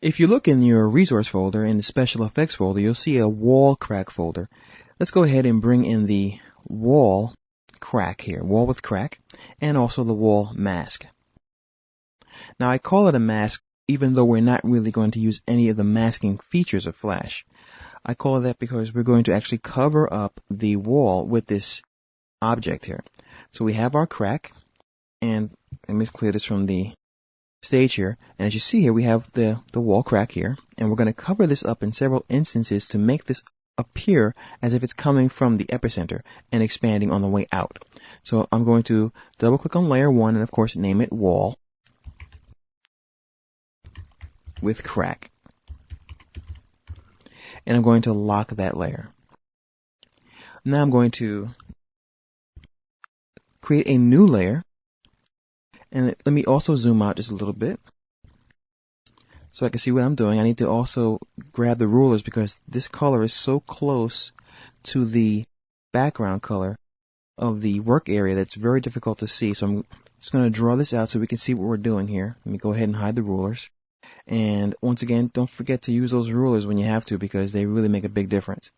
If you look in your resource folder, in the special effects folder, you'll see a wall crack folder. Let's go ahead and bring in the wall crack here, wall with crack, and also the wall mask. Now I call it a mask even though we're not really going to use any of the masking features of Flash. I call it that because we're going to actually cover up the wall with this object here. So we have our crack, and let me clear this from the stage here, and as you see here we have the wall crack here, and we're going to cover this up in several instances to make this appear as if it's coming from the epicenter and expanding on the way out. So I'm going to double click on layer 1 and of course name it wall with crack, and I'm going to lock that layer. Now I'm going to create a new layer. And let me also zoom out just a little bit so I can see what I'm doing. I need to also grab the rulers because this color is so close to the background color of the work area that's very difficult to see. So I'm just going to draw this out so we can see what we're doing here. Let me go ahead and hide the rulers. And once again, don't forget to use those rulers when you have to because they really make a big difference.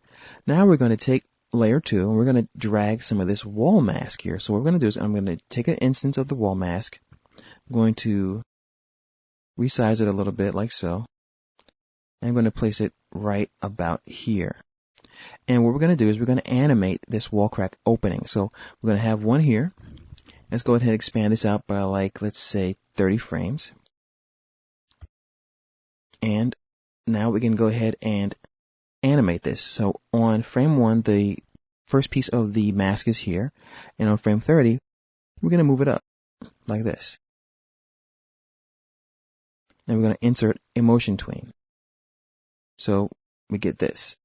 Now we're going to take layer 2 and we're going to drag some of this wall mask here. So what we're going to do is I'm going to take an instance of the wall mask. I'm going to resize it a little bit like so. I'm going to place it right about here. And what we're going to do is we're going to animate this wall crack opening. So we're going to have one here. Let's go ahead and expand this out by like, let's say 30 frames. And now we can go ahead and animate this. So on frame 1, the first piece of the mask is here. And on frame 30, we're going to move it up like this. And we're going to insert a motion tween. So we get this.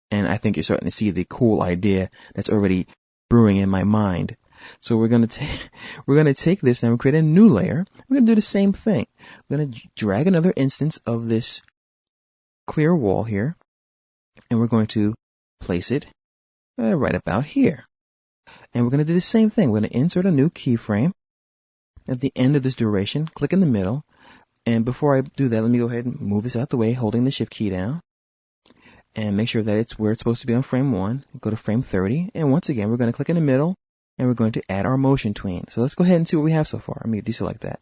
And I think you're starting to see the cool idea that's already brewing in my mind. So we're going to take this and we'll create a new layer. We're going to do the same thing. We're going to drag another instance of this clear wall here, and we're going to place it right about here. And we're going to do the same thing. We're going to insert a new keyframe at the end of this duration, click in the middle, and before I do that, let me go ahead and move this out the way, holding the shift key down, and make sure that it's where it's supposed to be on frame 1. Go to frame 30, and once again, we're going to click in the middle, and we're going to add our motion tween. So let's go ahead and see what we have so far. Let me deselect that.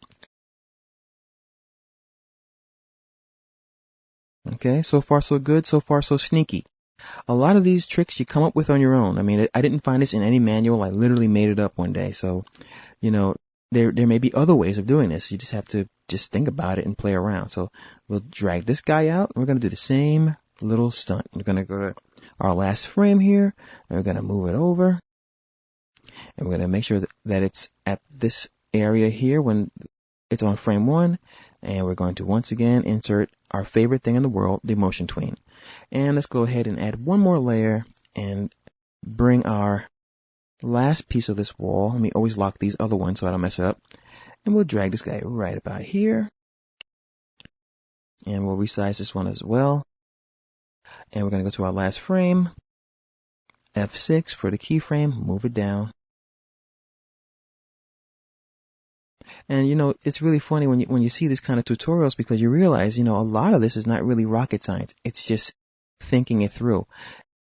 Okay, so far so good, so far so sneaky. A lot of these tricks you come up with on your own. I mean, I didn't find this in any manual. I literally made it up one day. So, you know, there may be other ways of doing this. You just have to just think about it and play around. So we'll drag this guy out, and we're going to do the same little stunt. We're going to go to our last frame here, and we're going to move it over. And we're going to make sure that it's at this area here when it's on frame 1. And we're going to once again insert our favorite thing in the world, the motion tween. And let's go ahead and add one more layer and bring our last piece of this wall. Let me always lock these other ones so I don't mess it up. And we'll drag this guy right about here. And we'll resize this one as well. And we're going to go to our last frame. F6 for the keyframe. Move it down. And, you know, it's really funny when you see these kind of tutorials because you realize, you know, a lot of this is not really rocket science. It's just thinking it through.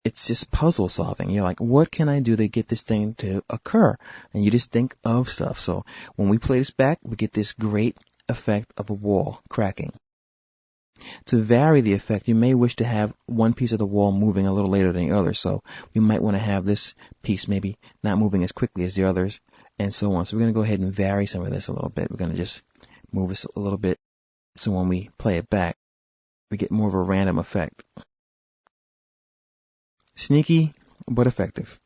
It's just puzzle solving. You're like, what can I do to get this thing to occur? And you just think of stuff. So when we play this back, we get this great effect of a wall cracking. To vary the effect, you may wish to have one piece of the wall moving a little later than the other. So we might want to have this piece maybe not moving as quickly as the others, and so on. So we're going to go ahead and vary some of this a little bit. We're going to just move this a little bit so when we play it back, we get more of a random effect. Sneaky, but effective.